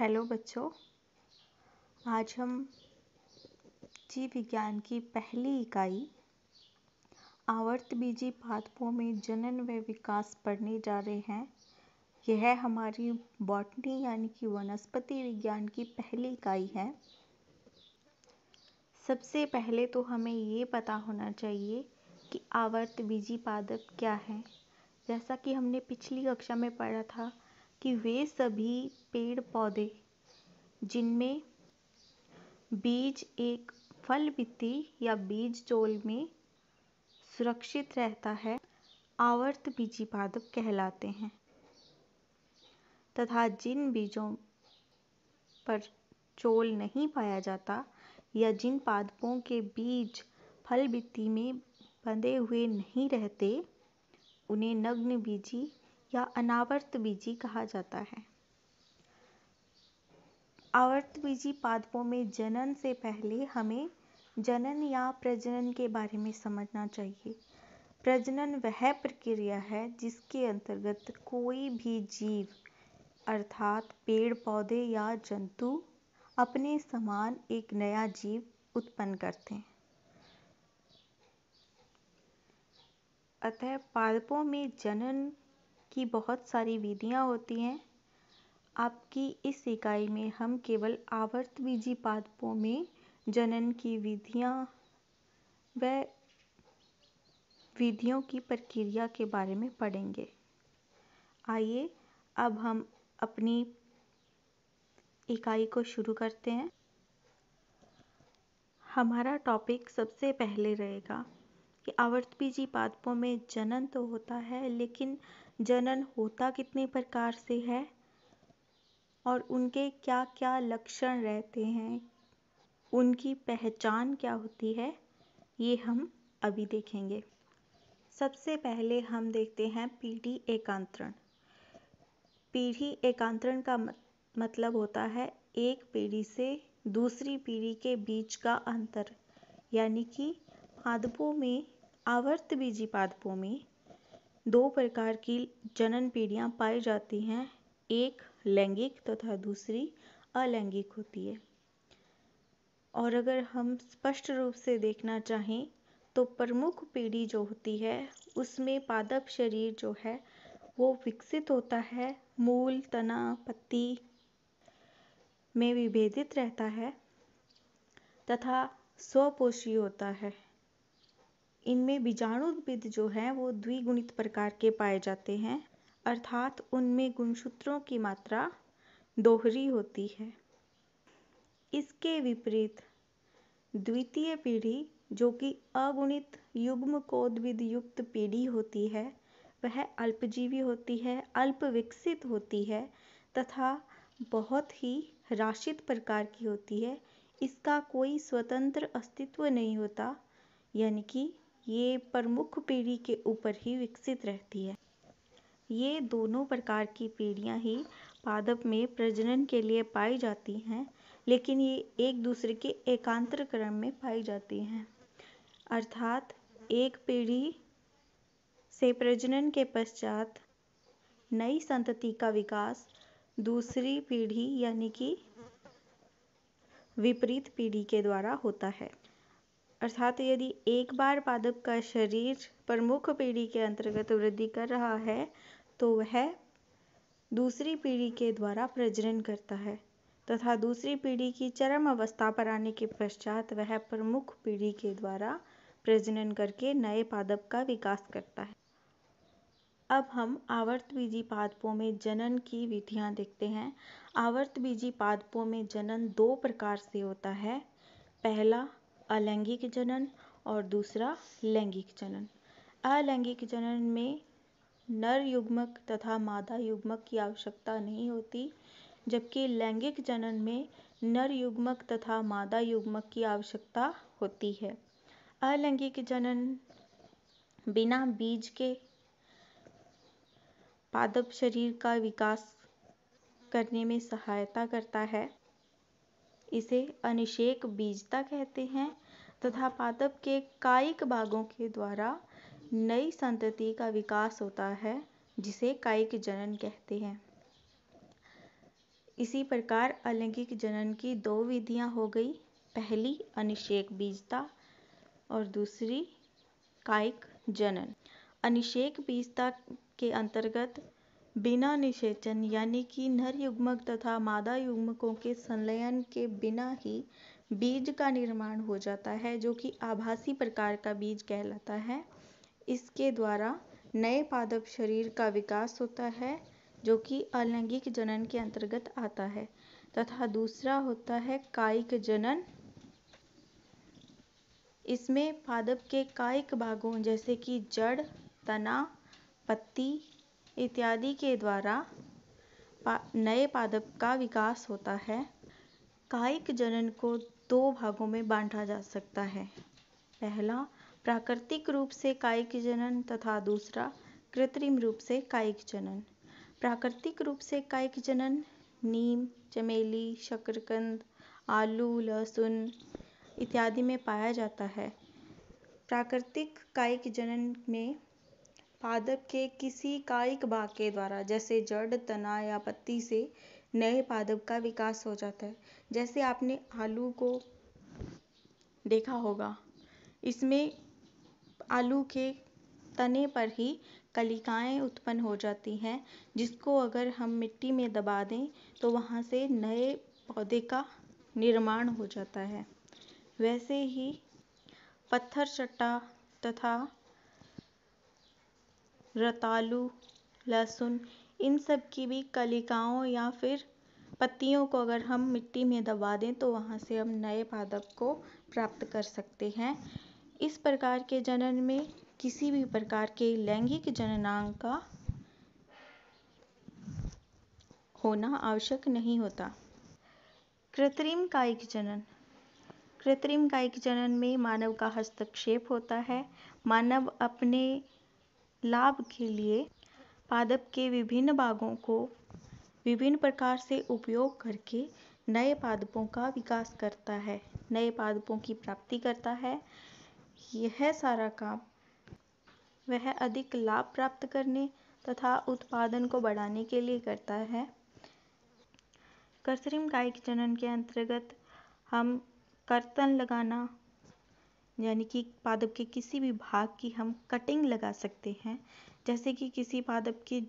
Hello बच्चों, आज हम जीव विज्ञान की पहली इकाई आवर्तबीजी पादपों में जनन व विकास पढ़ने जा रहे हैं। यह हमारी बॉटनी यानी कि वनस्पति विज्ञान की पहली इकाई है। सबसे पहले तो हमें ये पता होना चाहिए कि आवर्तबीजी पादप क्या है। जैसा कि हमने पिछली कक्षा में पढ़ा था कि वे सभी पेड़ पौधे जिनमें बीज एक फल भित्ति या बीज चोल में सुरक्षित रहता है, आवर्तबीजी पादप कहलाते हैं। तथा जिन बीजों पर चोल नहीं पाया जाता या जिन पादपों के बीज फल भित्ति में बंधे हुए नहीं रहते, उन्हें नग्नबीजी या अनावर्तबीजी कहा जाता है। आवर्तबीजी पादपों में जनन से पहले हमें जनन या प्रजनन के बारे में समझना चाहिए। प्रजनन वह प्रक्रिया है जिसके अंतर्गत कोई भी जीव अर्थात पेड़ पौधे या जंतु अपने समान एक नया जीव उत्पन्न करते हैं। अतः पादपों में जनन की बहुत सारी विधियां होती हैं। आपकी इस इकाई में हम केवल आवर्तबीजी पादपों में जनन की विधियां व विधियों की प्रक्रिया के बारे में पढ़ेंगे। आइए अब हम अपनी इकाई को शुरू करते हैं। हमारा टॉपिक सबसे पहले रहेगा कि आवर्तबीजी पादपों में जनन तो होता है, लेकिन जनन होता कितने प्रकार से है और उनके क्या क्या लक्षण रहते हैं, उनकी पहचान क्या होती है, ये हम अभी देखेंगे। सबसे पहले हम देखते हैं पीढ़ी एकांतरण। पीढ़ी एकांतरण का मतलब होता है एक पीढ़ी से दूसरी पीढ़ी के बीच का अंतर, यानी कि पादपों में आवर्तबीजी पादपों में दो प्रकार की जनन पीढ़ियां पाई जाती हैं। एक लैंगिक तथा दूसरी अलैंगिक होती है। और अगर हम स्पष्ट रूप से देखना चाहें तो प्रमुख पीढ़ी जो होती है उसमें पादप शरीर जो है वो विकसित होता है, मूल तना पत्ती में विभेदित रहता है तथा स्वपोषी होता है। इनमें बीजाणुद्भिद जो है वो द्विगुणित प्रकार के पाए जाते हैं, अर्थात उनमें गुणसूत्रों की मात्रा दोहरी होती है। इसके विपरीत द्वितीय पीढ़ी जो कि अगुणित युग्मकोद्भिद युक्त पीढ़ी होती है, वह अल्पजीवी होती है, अल्प विकसित होती है तथा बहुत ही राशित प्रकार की होती है। इसका कोई स्वतंत्र अस्तित्व नहीं होता, यानी कि ये प्रमुख पीढ़ी के ऊपर ही विकसित रहती है। ये दोनों प्रकार की पीढ़ियां ही पादप में प्रजनन के लिए पाई जाती हैं, लेकिन ये एक दूसरे के एकांतर क्रम में पाई जाती हैं। अर्थात एक पीढ़ी से प्रजनन के पश्चात नई संतति का विकास दूसरी पीढ़ी यानी कि विपरीत पीढ़ी के द्वारा होता है। अर्थात यदि एक बार पादप का शरीर प्रमुख पीढ़ी के अंतर्गत वृद्धि कर रहा है तो वह दूसरी पीढ़ी के द्वारा प्रजनन करता है तथा दूसरी पीढ़ी की चरम अवस्था पर आने के पश्चात वह प्रमुख पीढ़ी के द्वारा प्रजनन करके नए पादप का विकास करता है। अब हम आवर्तबीजी पादपों में जनन की विधियां देखते हैं। आवर्तबीजी पादपों में जनन दो प्रकार से होता है। पहला अलैंगिक जनन और दूसरा लैंगिक जनन। अलैंगिक जनन में नर युग्मक तथा मादा युग्मक की आवश्यकता नहीं होती, जबकि लैंगिक जनन में नर युग्मक तथा मादा युग्मक की आवश्यकता होती है। अलैंगिक जनन बिना बीज के पादप शरीर का विकास करने में सहायता करता है। इसे अनिषेक बीजता कहते हैं तथा पादप के कायिक भागों के द्वारा नई संतति का विकास होता है, जिसे कायिक जनन कहते हैं। इसी प्रकार अलैंगिक जनन की 2 विधियां हो गई। पहली अनिषेक बीजता और दूसरी कायिक जनन। अनिषेक बीजता के अंतर्गत बिना निषेचन यानी कि नर युग्मक तथा मादा युग्मकों के संलयन के बिना ही बीज का निर्माण हो जाता है, जो कि आभासी प्रकार का बीज कहलाता है। इसके द्वारा नए पादप शरीर का विकास होता है, जो कि अलैंगिक जनन के अंतर्गत आता है। तथा दूसरा होता है कायिक जनन। इसमें पादप के कायिक भागों जैसे कि जड़, तना, पत्ती इत्यादि के द्वारा नए पादप का विकास होता है। कायिक जनन को 2 भागों में बांटा जा सकता है। पहला प्राकृतिक रूप से कायिक जनन तथा दूसरा कृत्रिम रूप से कायिक जनन। प्राकृतिक रूप से कायिक जनन नीम, चमेली, शकरकंद, आलू, लहसुन इत्यादि में पाया जाता है। प्राकृतिक कायिक जनन में पादप के किसी कायिक भाग के द्वारा जैसे जड़, तना या पत्ती से नए पादप का विकास हो जाता है। जैसे आपने आलू को देखा होगा, इसमें आलू के तने पर ही कलिकाएं उत्पन्न हो जाती हैं, जिसको अगर हम मिट्टी में दबा दें तो वहाँ से नए पौधे का निर्माण हो जाता है। वैसे ही पत्थर चट्टा तथा रतालू, लहसुन इन सब की भी कलिकाओं या फिर पत्तियों को अगर हम मिट्टी में दबा दें तो वहाँ से हम नए पादप को प्राप्त कर सकते हैं। इस प्रकार के जनन में किसी भी प्रकार के लैंगिक जननांग का होना आवश्यक नहीं होता। कृत्रिम कायिक जनन। कृत्रिम कायिक जनन में मानव का हस्तक्षेप होता है। मानव अपने लाभ के लिए पादप के विभिन्न भागों को विभिन्न प्रकार से उपयोग करके नए पादपों का विकास करता है, नए पादपों की प्राप्ति करता है। यह सारा काम वह अधिक लाभ प्राप्त करने तथा उत्पादन को बढ़ाने के लिए करता है। कृत्रिम कायिक जनन के अंतर्गत हम कर्तन लगाना यानी कि पादप के किसी भी भाग की हम कटिंग लगा सकते हैं। जैसे कि किसी पादप की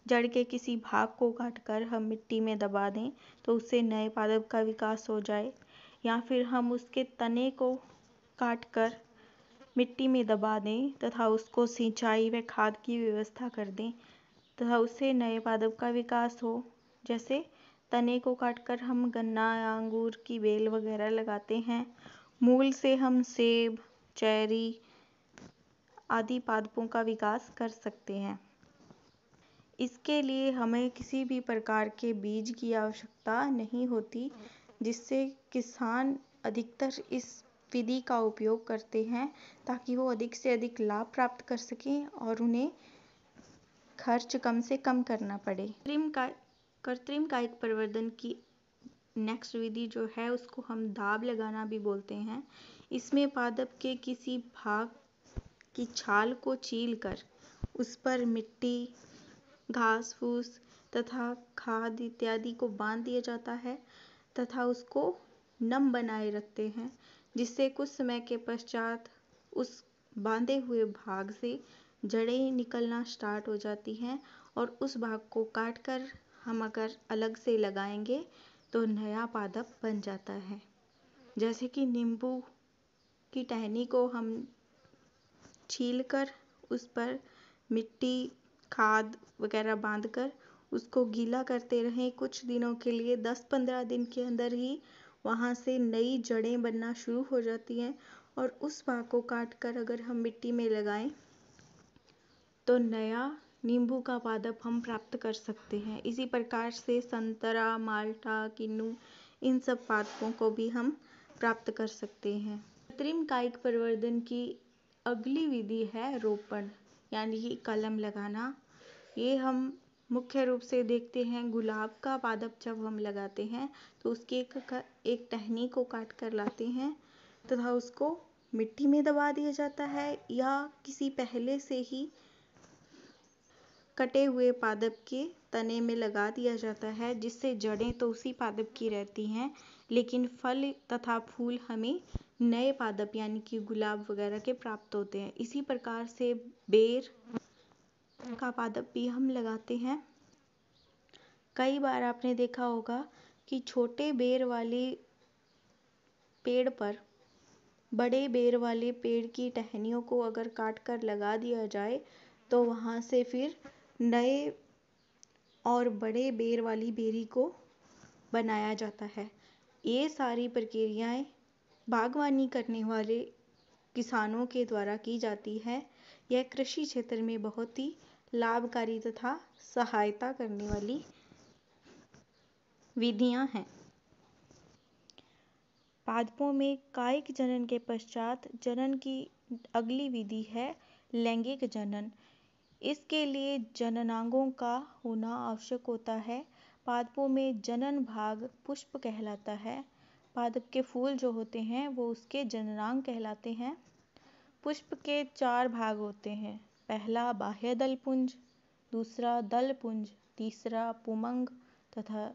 जड़ के किसी भाग को काटकर हम मिट्टी में दबा दें तो उससे नए पादप का विकास हो जाए, या फिर हम उसके तने को काटकर मिट्टी में दबा दें तथा उसको सिंचाई व खाद की व्यवस्था कर दें तथा उससे नए पादप का विकास हो। जैसे तने को काटकर हम गन्ना या अंगूर की बेल वगैरह लगाते हैं। मूल से हम सेब, चेरी आदि पादपों का विकास कर सकते हैं। इसके लिए हमें किसी भी प्रकार के बीज की आवश्यकता नहीं होती, जिससे किसान अधिकतर इस विधि का उपयोग करते हैं ताकि वो अधिक से अधिक लाभ प्राप्त कर सकें और उन्हें खर्च कम से कम करना पड़े। कृत्रिम कायिक प्रवर्धन की नेक्स्ट विधि जो है उसको हम दाब लगाना भी बोलते हैं। इसमें पादप के किसी भाग की छाल को छीलकर उस पर मिट्टी, घास फूस तथा खाद इत्यादि को बांध दिया जाता है तथा उसको नम बनाए रखते हैं, जिससे कुछ समय के पश्चात उस बांधे हुए भाग से जड़ें निकलना स्टार्ट हो जाती हैं और उस भाग को काटकर हम अगर अलग से लगाएंगे तो नया पादप बन जाता है। जैसे कि नींबू की टहनी को हम छीलकर उस पर मिट्टी, खाद वगैरह बांधकर उसको गीला करते रहें कुछ दिनों के लिए, 10-15 दिन के अंदर ही वहाँ से नई जड़ें बनना शुरू हो जाती हैं और उस भाग को काटकर अगर हम मिट्टी में लगाएं तो नया नींबू का पादप हम प्राप्त कर सकते हैं। इसी प्रकार से संतरा, माल्टा, किन्नू इन सब पादपों को भी हम प्राप्त कर सकते हैं। कृत्रिम कायिक प्रवर्धन की अगली विधि है रोपण यानी कि कलम लगाना। ये हम मुख्य रूप से देखते हैं गुलाब का पादप जब हम लगाते हैं तो उसकी एक टहनी को काट कर लाते हैं तथा उसको मिट्टी में दबा दिया जाता है या किसी पहले से ही कटे हुए पादप के तने में लगा दिया जाता है, जिससे जड़ें तो उसी पादप की रहती हैं, लेकिन फल तथा फूल हमें नए पादप यानी कि गुलाब वगैरह के प्राप्त होते हैं। इसी प्रकार से बेर का पादप भी हम लगाते हैं। कई बार आपने देखा होगा कि छोटे बेर वाले पेड़ पर बड़े बेर वाले पेड़ की टहनियों को अगर काट कर लगा दिया जाए तो वहाँ से फिर नए और बड़े बेर वाली बेरी को बनाया जाता है। ये सारी प्रक्रियाएं बागवानी करने वाले किसानों के द्वारा की जाती है। यह कृषि क्षेत्र में बहुत ही लाभकारी तथा सहायता करने वाली विधियां हैं। पादपों में कायिक जनन के पश्चात जनन की अगली विधि है लैंगिक जनन। इसके लिए जननांगों का होना आवश्यक होता है। पादपों में जनन भाग पुष्प कहलाता है। पादप के फूल जो होते हैं वो उसके जननांग कहलाते हैं। पुष्प के 4 भाग होते हैं। पहला बाह्य दल पुंज, दूसरा दल पुंज, तीसरा पुमंग तथा